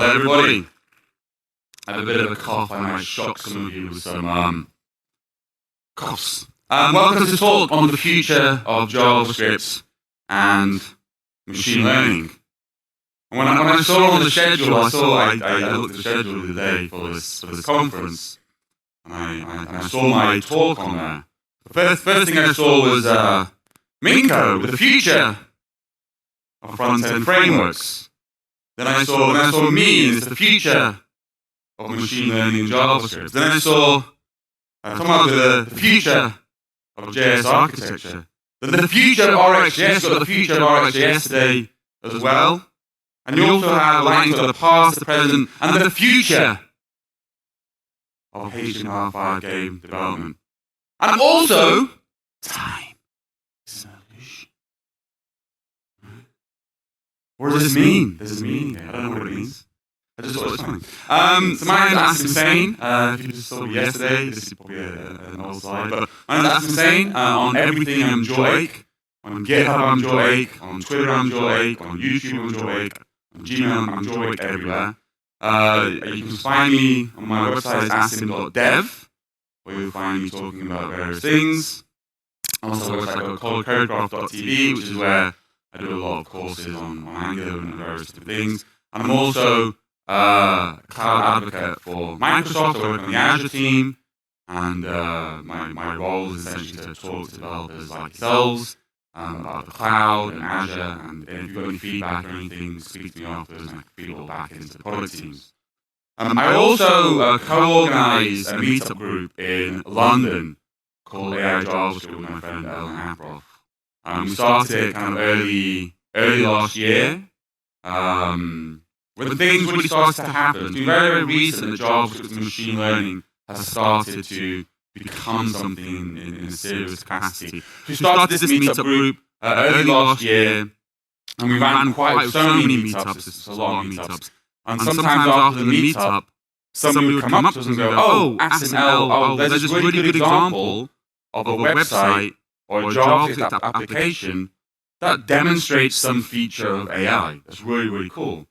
Hello, everybody. I have a bit of a cough. I might shock some of you with some coughs. Welcome to talk on the future of JavaScript and machine learning. And when I saw on the schedule, I looked at the schedule the other day for this conference, and I saw my talk on there. The first thing I saw was Minko, the future of front-end frameworks. Then I saw me, it's the future of machine learning and JavaScript. Then I saw talking about the future of JS architecture. Then the future of RxJS, got the future of RxJS today as well. And you also have lines of the past, the present, and the future of HTML5 game development. And also time. What does this mean? Does this mean? I don't know what it means. I just thought it was funny. So my name is Asim Hussain. If you just saw me yesterday, this is probably an old slide. But my name is Asim Hussain. On everything I'm Joake. On GitHub I'm Joake. On Twitter I'm Joake. On YouTube I'm Joake. On Gmail I'm Joake everywhere. You can find me on my website asim.dev, where you'll find me talking about various things. Also a website called codegraph.tv, which is where I do a lot of courses on Angular and various different things. And I'm also a cloud advocate for Microsoft. I work on the Azure team, and my role is essentially to talk to developers like yourselves about the cloud and Azure. And if you've got any feedback or anything, speak to me afterwards, and I can feed it all back into the product teams. I also co-organize a meetup group in London called AI JavaScript with my friend Ellen Aproff. We started it kind of early last year, when things really started to happen. It's been very, very recent that JavaScript and machine learning has started to become something in a serious capacity. We started this meetup group early last year, and we ran so many meetups. It's a lot of meetups. And sometimes after the meetup, somebody would come up to us and go, "Oh, Asim L, there's this really good example of a website or a JavaScript application that demonstrates some feature of AI. That's really, really cool."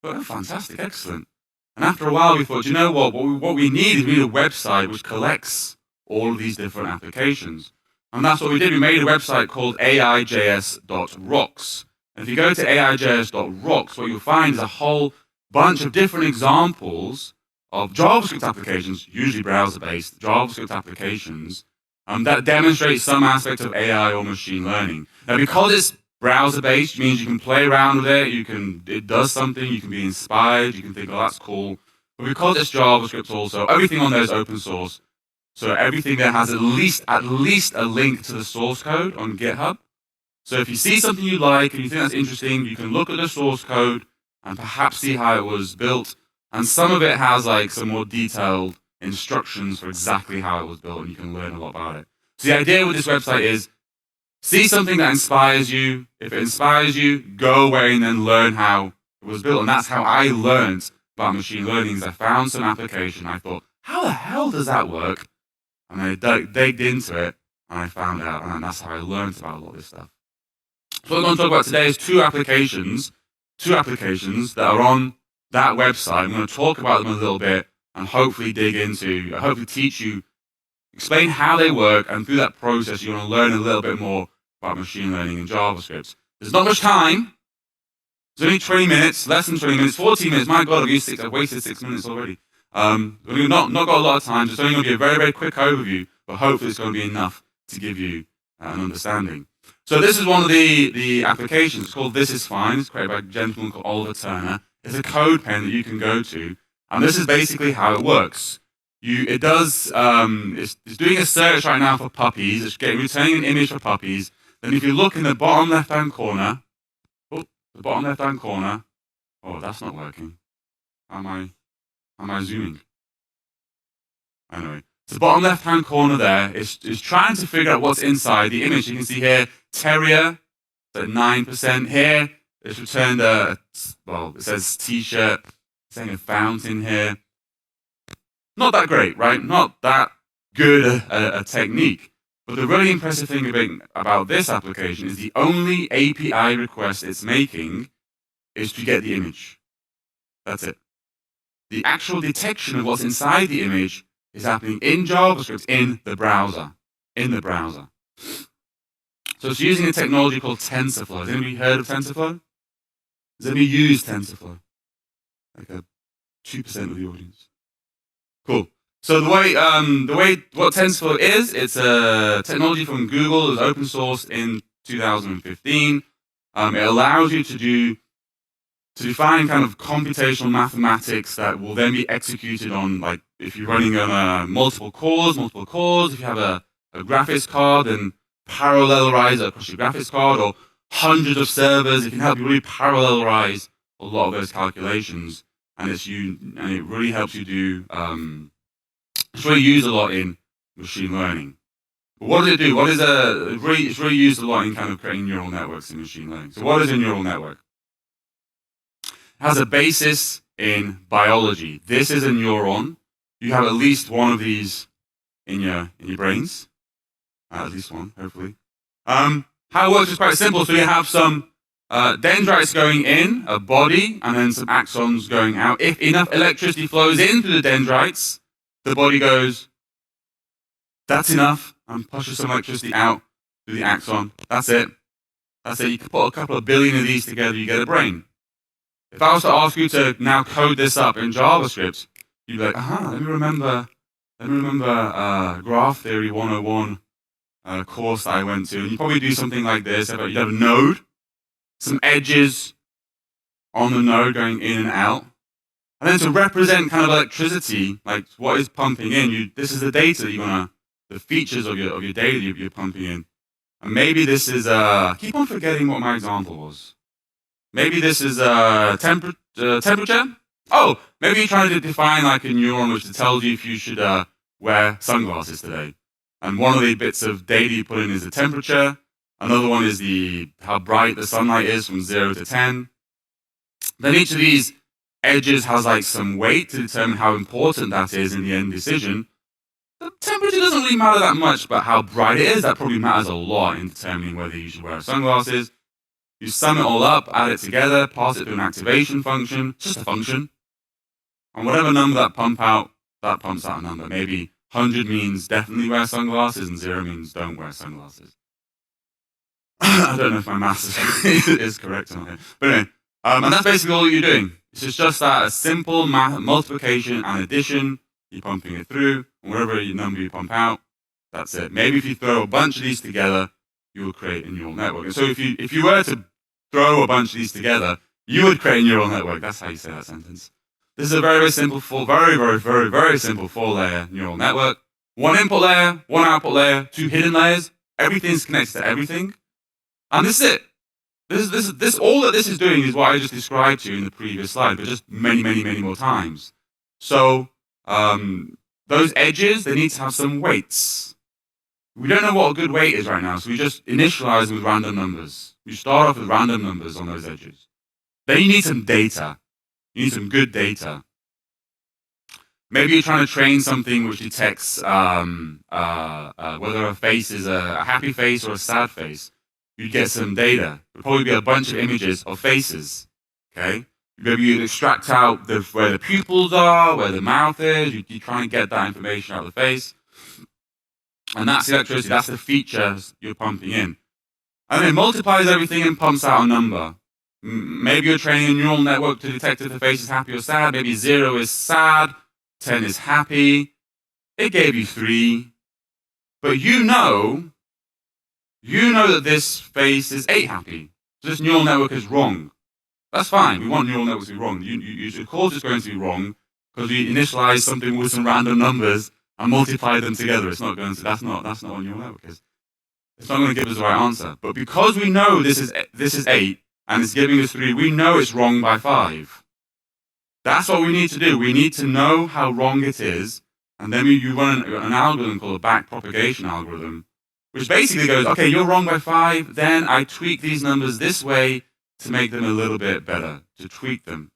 But fantastic, excellent. And after a while, we thought, you know what? What we need is a website which collects all of these different applications. And that's what we did. We made a website called aijs.rocks. And if you go to aijs.rocks, what you'll find is a whole bunch of different examples of JavaScript applications, usually browser-based JavaScript applications, that demonstrates some aspect of AI or machine learning. Now, because it's browser-based, means you can play around with it, it does something, you can be inspired, you can think, oh, that's cool. But because it's JavaScript also, everything on there is open source. So everything there has at least a link to the source code on GitHub. So if you see something you like and you think that's interesting, you can look at the source code and perhaps see how it was built. And some of it has like some more detailed instructions for exactly how it was built, and you can learn a lot about it. So the idea with this website is, see something that inspires you. If it inspires you, go away and then learn how it was built. And that's how I learned about machine learning. Is I found some application. I thought, how the hell does that work? And I digged into it, and I found out, and that's how I learned about a lot of this stuff. So what I'm going to talk about today is two applications that are on that website. I'm going to talk about them a little bit, and hopefully teach you, explain how they work, and through that process you're going to learn a little bit more about machine learning and JavaScript. There's not much time. There's only 20 minutes, less than 20 minutes, 14 minutes. My God, I've wasted 6 minutes already. We've not got a lot of time. It's only going to be a very, very quick overview, but hopefully it's going to be enough to give you an understanding. So this is one of the applications. It's called This Is Fine. It's created by a gentleman called Oliver Turner. It's a code pen that you can go to. And this is basically how it works. It's doing a search right now for puppies. It's returning an image for puppies. Then if you look in the bottom left-hand corner, oh, that's not working. Am I zooming? Anyway, so the bottom left-hand corner there is trying to figure out what's inside the image. You can see here, terrier, at 9%. Here, it's returned it says t-shirt. Saying a fountain here. Not that great, right? Not that good a technique. But the really impressive thing about this application is the only API request it's making is to get the image. That's it. the actual detection of what's inside the image is happening in JavaScript in the browser. So it's using a technology called TensorFlow. Has anybody heard of TensorFlow? Has anybody used TensorFlow? Like 2% of the audience. Cool. So the way what TensorFlow is, it's a technology from Google. It was open sourced in 2015. It allows you to define kind of computational mathematics that will then be executed on, like, if you're running on multiple cores. If you have a graphics card, then parallelize it across your graphics card, or hundreds of servers. It can help you really parallelize a lot of those calculations, and it really helps you do. It's really used a lot in machine learning. But what does it do? It's really used a lot in kind of creating neural networks in machine learning. So what is a neural network? It has a basis in biology. This is a neuron. You have at least one of these in your brains. At least one, hopefully. How it works is quite simple. So you have some dendrites going in, a body, and then some axons going out. If enough electricity flows into the dendrites, the body goes, that's enough, and pushes some electricity out through the axon. That's it. You can put a couple of billion of these together, you get a brain. If I was to ask you to now code this up in JavaScript, you'd be like, let me remember Graph Theory 101 course that I went to. And you'd probably do something like this. You'd have a node, some edges on the node going in and out. And then to represent kind of electricity, like what is pumping in, this is the data that the features of your data you're pumping in. And maybe this is, keep on forgetting what my example was. Maybe this is temperature. Oh, maybe you're trying to define like a neuron which tells you if you should wear sunglasses today. And one of the bits of data you put in is the temperature. Another one is how bright the sunlight is from 0 to 10. Then each of these edges has like some weight to determine how important that is in the end decision. The temperature doesn't really matter that much, but how bright it is, that probably matters a lot in determining whether you should wear sunglasses. You sum it all up, add it together, pass it to an activation function. It's just a function. And whatever number that pumps out a number. Maybe 100 means definitely wear sunglasses, and 0 means don't wear sunglasses. I don't know if my maths is correct or not. But anyway, and that's basically all you're doing. It's just that a simple multiplication and addition. You're pumping it through, and whatever number you pump out, that's it. Maybe if you throw a bunch of these together, you will create a neural network. And so if you were to throw a bunch of these together, you would create a neural network. That's how you say that sentence. This is a very, very simple, very simple 4-layer neural network. One input layer, one output layer, 2 hidden layers. Everything's connected to everything. And this is it. This all that this is doing is what I just described to you in the previous slide, but just many, many, many more times. So those edges, they need to have some weights. We don't know what a good weight is right now, so we just initialize them with random numbers. You start off with random numbers on those edges. Then you need some data. You need some good data. Maybe you're trying to train something which detects whether a face is a happy face or a sad face. You'd get some data. There'd probably be a bunch of images of faces. Okay? Maybe you'd extract out where the pupils are, where the mouth is. You try and get that information out of the face. And that's the electricity. That's the features you're pumping in. And it multiplies everything and pumps out a number. Maybe you're training a neural network to detect if the face is happy or sad. Maybe 0 is sad, 10 is happy. It gave you 3. But you know that this face is 8 happy. So this neural network is wrong. That's fine. We want neural networks to be wrong. Of course it's going to be wrong because we initialize something with some random numbers and multiply them together. It's not going to. That's not what neural network is. It's not going to give us the right answer. But because we know this is 8 and it's giving us 3, we know it's wrong by 5. That's what we need to do. We need to know how wrong it is, and then you run an algorithm called a backpropagation algorithm, which basically goes, okay, you're wrong by 5, then I tweak these numbers this way to make them a little bit better, to tweak them.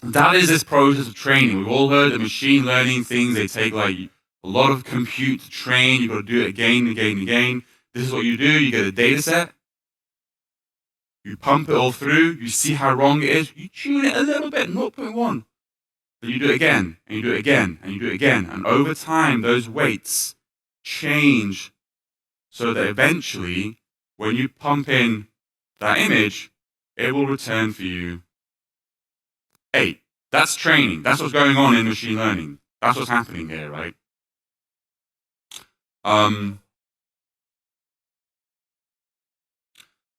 That is this process of training. We've all heard the machine learning things. They take like a lot of compute to train. You've got to do it again and again and again. This is what you do. You get a data set. You pump it all through. You see how wrong it is. You tune it a little bit, 0.1. Then you do it again, and you do it again, and you do it again. And over time, those weights change so that eventually, when you pump in that image, it will return for you 8. That's training. That's what's going on in machine learning. That's what's happening here, right?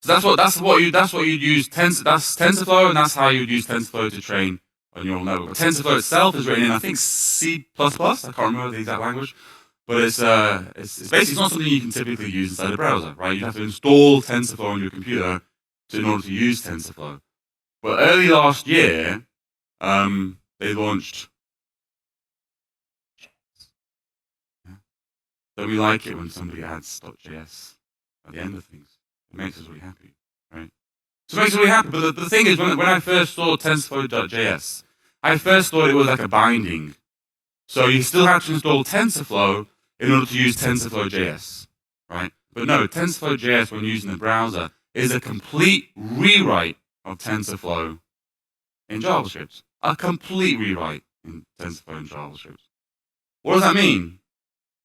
So that's what you'd use that's TensorFlow, and that's how you'd use TensorFlow to train a neural network. But TensorFlow itself is written in, I think, C++. I can't remember the exact language, but it's basically it's not something you can typically use inside a browser, right? You have to install TensorFlow on your computer in order to use TensorFlow. But early last year, they launched. Don't we like it when somebody adds .js at the end of things? It makes us really happy, right? So it makes us really happy. But the thing is, when I first saw TensorFlow.js, I first thought it was like a binding. So you still have to install TensorFlow in order to use TensorFlow.js, right? But no, TensorFlow.js, when using the browser, is a complete rewrite of TensorFlow in JavaScript. A complete rewrite in TensorFlow in JavaScript. What does that mean?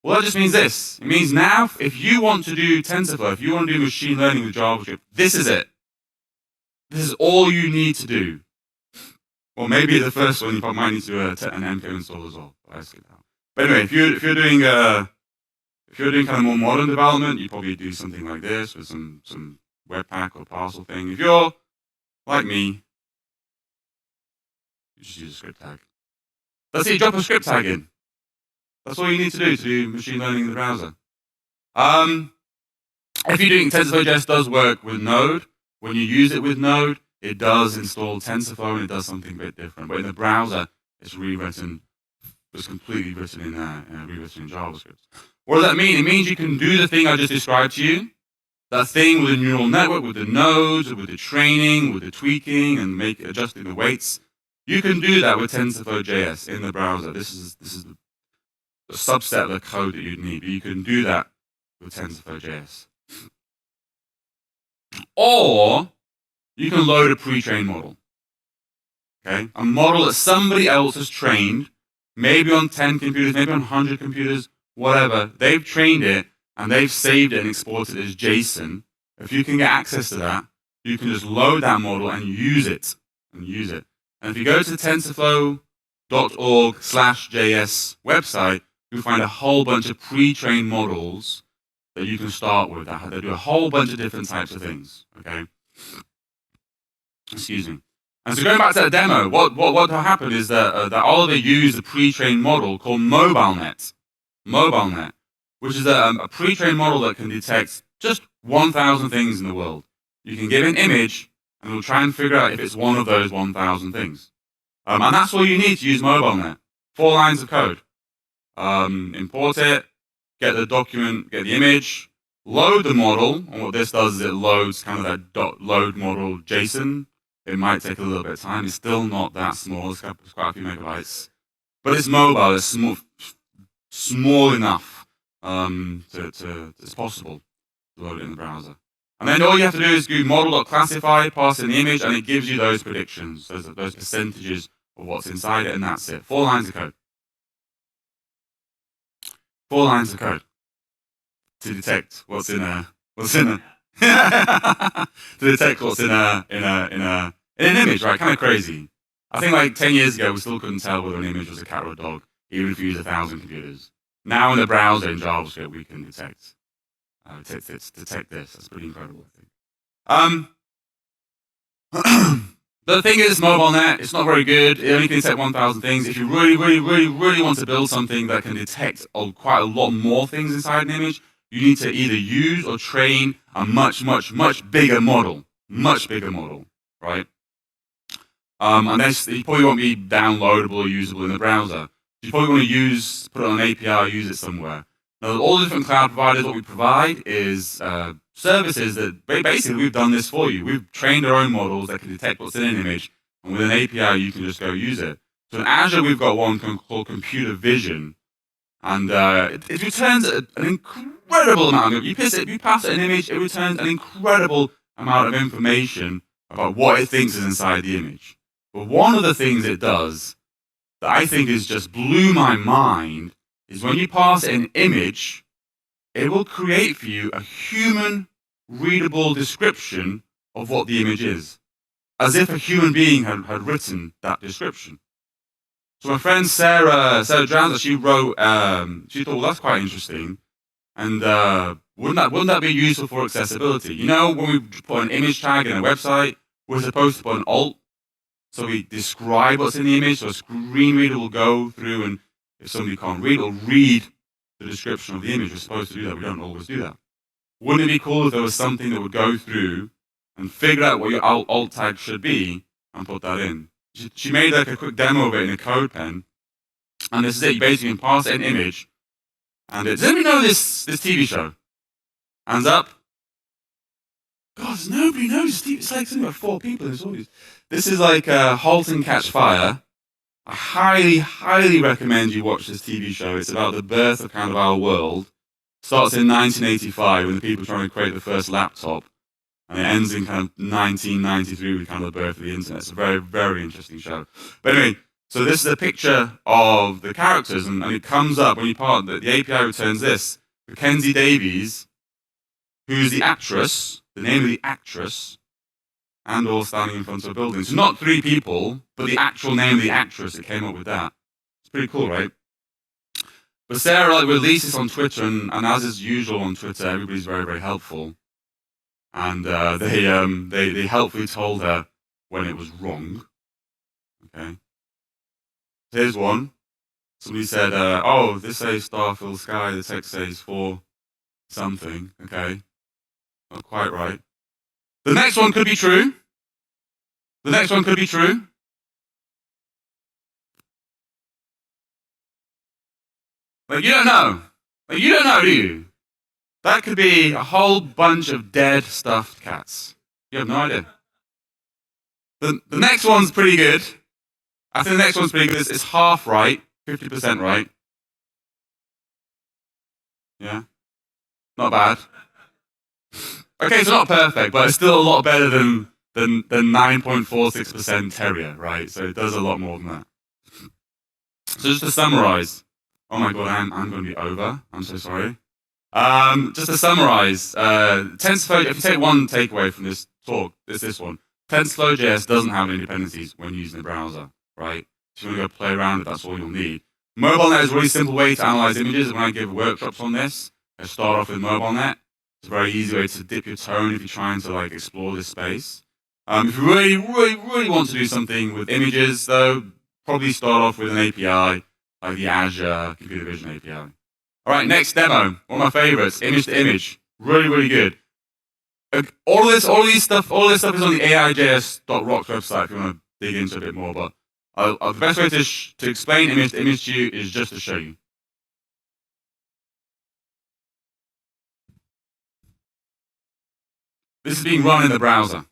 Well, that just means this. It means now, if you want to do TensorFlow, if you want to do machine learning with JavaScript, this is it. This is all you need to do. Well, maybe the first one, you probably might need to do an npm install as well. But anyway, if you're doing kind of more modern development, you probably do something like this with some Webpack or parcel thing. If you're like me, you just use a script tag. That's it. You drop a script tag in. That's all you need to do machine learning in the browser. If you're doing TensorFlow.js does work with Node. When you use it with Node, it does install TensorFlow and it does something a bit different. But in the browser, it's rewritten. It's completely written rewritten in JavaScript. What does that mean? It means you can do the thing I just described to you. That thing with the neural network, with the nodes, with the training, with the tweaking, and adjusting the weights. You can do that with TensorFlow.js in the browser. This is the subset of the code that you'd need. But you can do that with TensorFlow.js. Or you can load a pre-trained model. Okay? A model that somebody else has trained, maybe on 10 computers, maybe on 100 computers, whatever. They've trained it, and they've saved it and exported it as JSON. If you can get access to that, you can just load that model and use it. And if you go to the TensorFlow.org/JS website, you'll find a whole bunch of pre-trained models that you can start with. They do a whole bunch of different types of things. Okay. Excuse me. And so going back to that demo, what happened is that Oliver used a pre-trained model called MobileNet, which is a pre-trained model that can detect just 1,000 things in the world. You can give an image, and it'll try and figure out if it's one of those 1,000 things. And that's all you need to use MobileNet. 4 lines of code. Import it, get the document, get the image, load the model. And what this does is it loads kind of that .load model JSON. It might take a little bit of time. It's still not that small. It's quite a few megabytes. But it's mobile. It's small enough it's possible to load it in the browser. And then all you have to do is do model.classify, pass in the image, and it gives you those predictions, those percentages of what's inside it, and that's it. 4 lines of code. 4 lines of code to detect what's in an image, right? Kind of crazy. I think like 10 years ago, we still couldn't tell whether an image was a cat or a dog, even if you use 1,000 computers. Now in the browser in JavaScript, we can detect this. That's pretty incredible, I think. The thing is, MobileNet, it's not very good. It only can detect 1,000 things. If you really want to build something that can detect quite a lot more things inside an image, you need to either use or train a much bigger model. Much bigger model, right? And it probably won't be downloadable or usable in the browser. You probably want to put it on an API or use it somewhere. Now, all the different cloud providers, what we provide is services that basically we've done this for you. We've trained our own models that can detect what's in an image, and with an API, you can just go use it. So in Azure, we've got one called Computer Vision, and it returns an incredible amount of you pass it an image, it returns an incredible amount of information about what it thinks is inside the image. But one of the things it does that I think is just blew my mind is when you pass an image, it will create for you a human readable description of what the image is, as if a human being had written that description. So my friend Sarah Dranza, she wrote, she thought, well, that's quite interesting. And wouldn't that be useful for accessibility? You know, when we put an image tag in a website, we're supposed to put an alt, so we describe what's in the image, so a screen reader will go through, and if somebody can't read, it'll read the description of the image. We're supposed to do that. We don't always do that. Wouldn't it be cool if there was something that would go through and figure out what your alt tag should be and put that in? She made like a quick demo of it in a code pen, and this is it. You basically can pass an image, and does anybody know this TV show? Hands up. God, nobody knows. It's like something like 4 people in this audience. This is like *Halt and Catch Fire*. I highly, highly recommend you watch this TV show. It's about the birth of kind of our world. Starts in 1985 when the people are trying to create the first laptop, and it ends in kind of 1993 with kind of the birth of the internet. It's a very, very interesting show. But anyway, so this is a picture of the characters, and it comes up when you part that the API returns this. Mackenzie Davies, who's the actress, the name of the actress, and all standing in front of a building. So not 3 people, but the actual name of the actress that came up with that. It's pretty cool, right? But Sarah released this on Twitter, and as is usual on Twitter, everybody's very, very helpful. And they helpfully told her when it was wrong. Okay. Here's one. Somebody said, oh, this says Starfield Sky, the text says for something. Okay. Not quite right. The next one could be true. The next one could be true. Like, you don't know. Like, you don't know, do you? That could be a whole bunch of dead stuffed cats. You have no idea. The next one's pretty good. I think the next one's pretty good. It's half right, 50% right. Yeah? Not bad. Okay, it's not perfect, but it's still a lot better than 9.46% terrier, right? So it does a lot more than that. So just to summarize, oh my god, I'm going to be over. I'm so sorry. Just to summarize, TensorFlow, if you take one takeaway from this talk, it's this one. TensorFlow.js doesn't have any dependencies when using the browser, right? If you want to go play around with it, that's all you'll need. MobileNet is a really simple way to analyze images. When I give workshops on this, I start off with MobileNet. It's a very easy way to dip your toe if you're trying to like explore this space. If you really, really, really want to do something with images, though, probably start off with an API like the Azure Computer Vision API. All right, next demo. One of my favorites, image to image. Really, really good. All this stuff is on the AIJS.rocks website if you want to dig into a bit more. But the best way to explain image to image to you is just to show you. This is being run in the browser.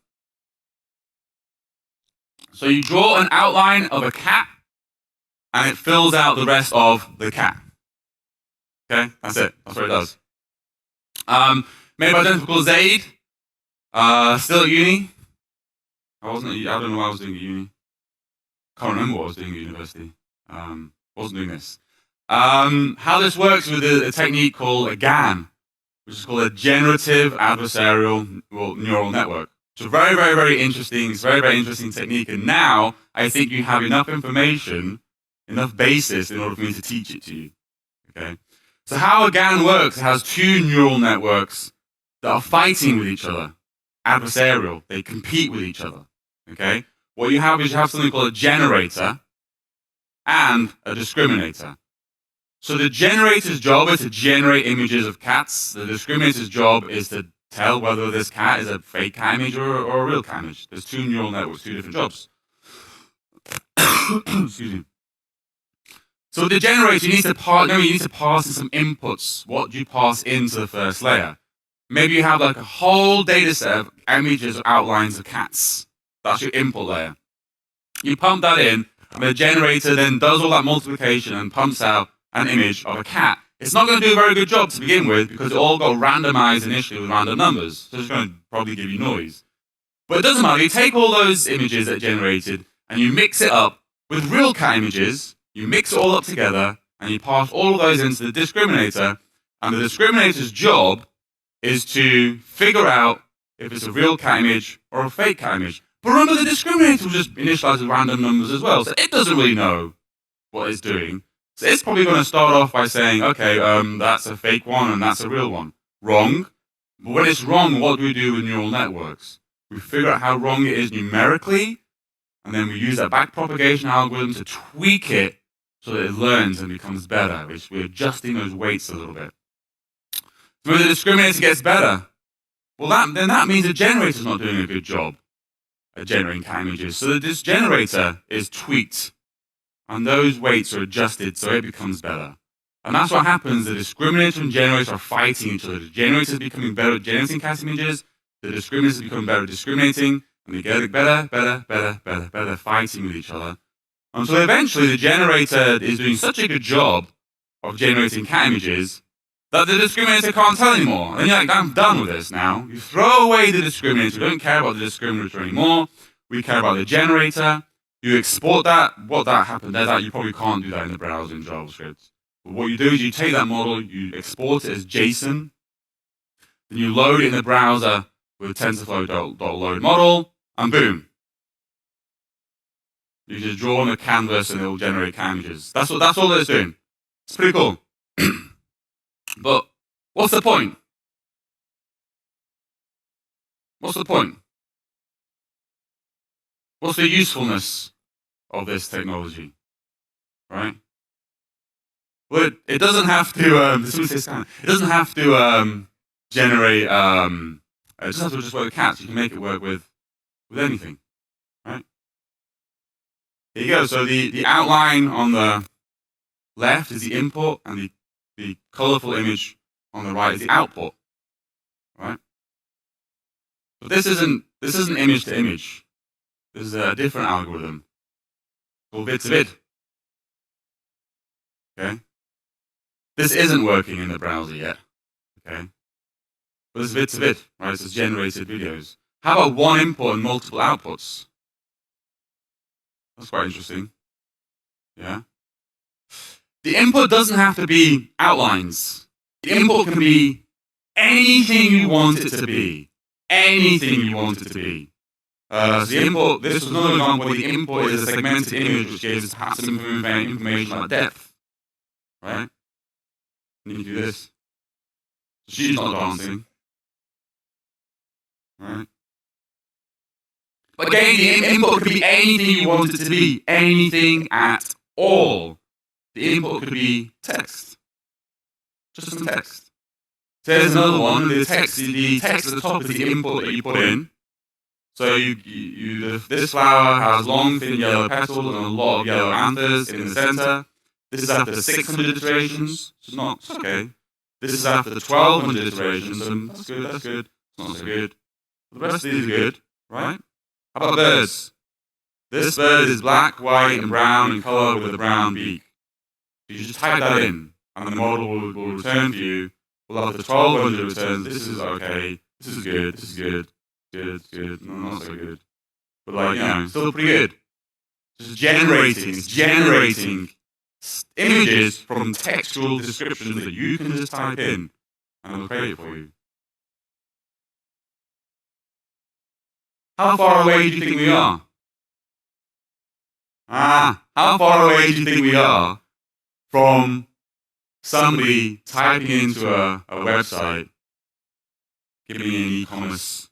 So you draw an outline of a cat, and it fills out the rest of the cat. Okay, that's it. That's what it does. Made by a gentleman called Zaid. Still at uni. I don't know what I was doing at uni. Can't remember what I was doing at university. Wasn't doing this. How this works with a technique called a GAN, which is called a generative adversarial neural network. So very, very, very interesting. It's a very, very interesting technique. And now I think you have enough information, enough basis in order for me to teach it to you. Okay. So how a GAN works, it has 2 neural networks that are fighting with each other. Adversarial. They compete with each other. Okay. What you have is something called a generator and a discriminator. So the generator's job is to generate images of cats. The discriminator's job is to tell whether this cat is a fake cat image or a real cat image. There's 2 neural networks, 2 different jobs. Excuse me. So with the generator, you need to pass in some inputs. What do you pass into the first layer? Maybe you have like a whole data set of images or outlines of cats. That's your input layer. You pump that in, and the generator then does all that multiplication and pumps out an image of a cat. It's not going to do a very good job to begin with because it all got randomized initially with random numbers. So it's going to probably give you noise. But it doesn't matter. You take all those images that it generated and you mix it up with real cat images You mix it all up together, and you pass all of those into the discriminator, and the discriminator's job is to figure out if it's a real cat image or a fake cat image. But remember, the discriminator will just initialize with random numbers as well, so it doesn't really know what it's doing. So it's probably going to start off by saying, okay, that's a fake one and that's a real one. Wrong. But when it's wrong, what do we do with neural networks? We figure out how wrong it is numerically, and then we use that backpropagation algorithm to tweak it so that it learns and becomes better. We're adjusting those weights a little bit. So when the discriminator gets better, well, then that means the generator's not doing a good job at generating cat images. So this generator is tweaked, and those weights are adjusted so it becomes better. And that's what happens. The discriminator and generator are fighting each other. The generator is becoming better at generating cat images. The discriminator is becoming better at discriminating. And they get better, fighting with each other. Until eventually the generator is doing such a good job of generating cat images that the discriminator can't tell anymore. And you're like, I'm done with this now. You throw away the discriminator. We don't care about the discriminator anymore. We care about the generator. You export that. What that happened there, that you probably can't do that in the browser in JavaScript. But what you do is you take that model, you export it as JSON, then you load it in the browser with TensorFlow.load model, and boom. You just draw on a canvas and it will generate cat images. That's all it's doing. It's pretty cool. But what's the point? What's the point? What's the usefulness of this technology? Right? Well, it doesn't have to. It doesn't have to generate. It doesn't have to just work with cats. You can make it work with anything, right? Here you go. So the outline on the left is the input, and the colorful image on the right is the output, right? But this isn't image to image. This is a different algorithm called vid to vid. Okay. This isn't working in the browser yet, okay? But it's vid to vid, right? It's generated videos. How about one input and multiple outputs? That's quite interesting. Yeah? The input doesn't have to be outlines. The input can be anything you want it to be. Anything you want it to be. So the input, this was another example where the input is a segmented image which gives perhaps some information about depth, right? And you do this. She's not dancing. Right? But again, the input could be anything you want it to be. Anything at all. The input could be text. Just some text. So there's another one. The text at the top is the input that you put in. So this flower has long, thin yellow petals and a lot of yellow anthers in the center. This is after 600 iterations. It's okay. This is after 1200 iterations, and that's good. It's not so good. The rest of these are good, right? How about birds? This bird is black, white, and brown in color with a brown beak. You just type that in, and the model will return for you. Well, after 1200 returns, this is okay, this is good, no, not so good. But still pretty good. It's generating images from textual descriptions that you can just type in, and it'll create it for you. How far away do you think we are? How far away do you think we are from somebody typing into a website, giving me an e-commerce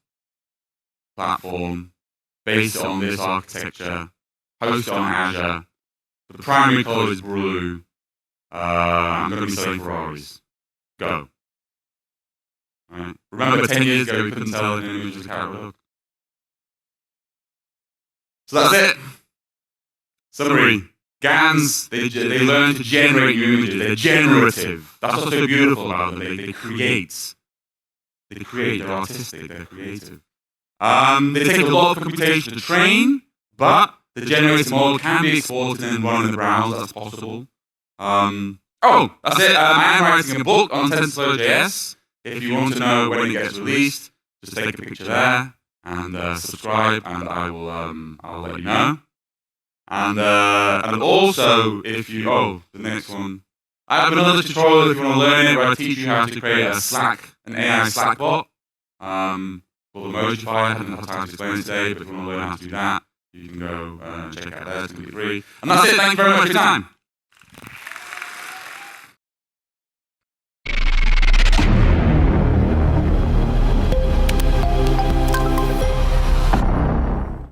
platform based on this architecture, hosted on Azure? The primary color is blue. I'm going to be selling Ferraris. Go. Right. Remember 10 years ago we couldn't tell an image was a cat or a dog. So that's it. Summary. GANs, they learn to generate new images. They're generative. That's what's so beautiful about them. They create. They're artistic. They're creative. They take a lot of computation to train, but the generated model can be exported and run in the browser. That's possible. That's it. I am writing a book on TensorFlow.js. If you want to know when it gets released, just take a picture there and subscribe, and I'll let you know. And also, if you, the next one. I have another tutorial if you want to learn it, where I teach you how to create an AI Slack bot called Emojify. I haven't had time to explain it today, but if you want to learn how to do that, you can go check it out there. It's completely free. And that's it. Thank you very much for your time.